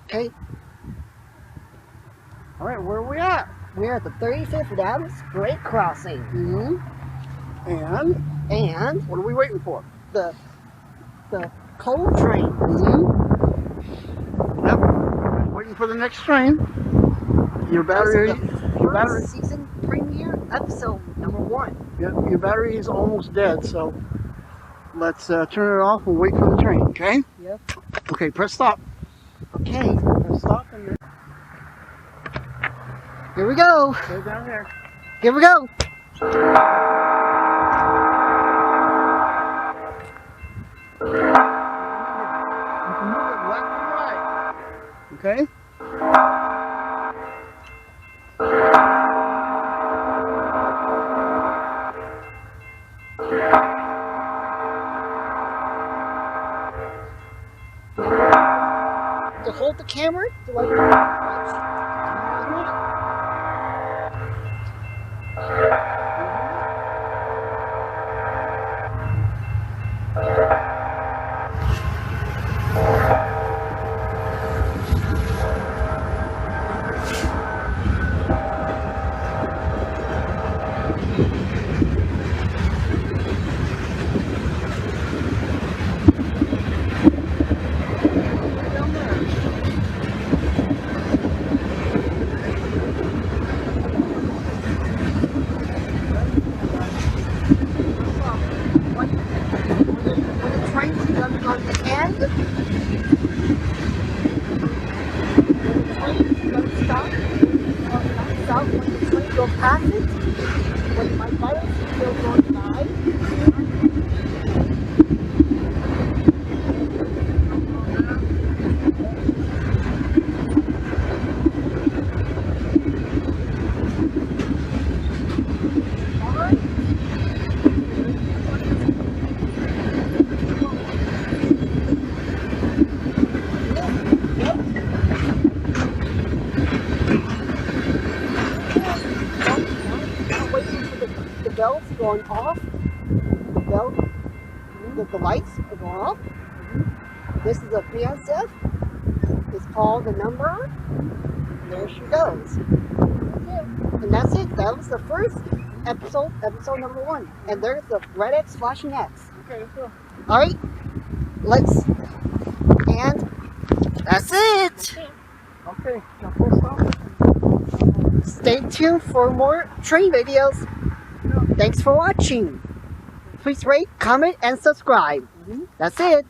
Okay. All right, where are we at? We're at the 35th Grade Crossing. And what are we waiting for? The coal train. Yep. Waiting for the next train. Your battery. Season premiere episode number 1. Yeah, your battery is almost dead, so let's turn it off and wait for the train. Okay. Yep. Okay. Press stop. Okay. Press stop and then Here we go. go down there. Here we go. You can move it left and right. Okay. To hold the camera to like go past it, when my tires still going by. Bells going off. The lights are going off. This is a PSF. It's called the number. There she goes. And that's it. That was the first episode number 1. And there's the red X flashing X. Okay, let's go. Alright. And that's it. Okay, now full stop. Stay tuned for more train videos. Thanks for watching. Please rate, comment, and subscribe. That's it.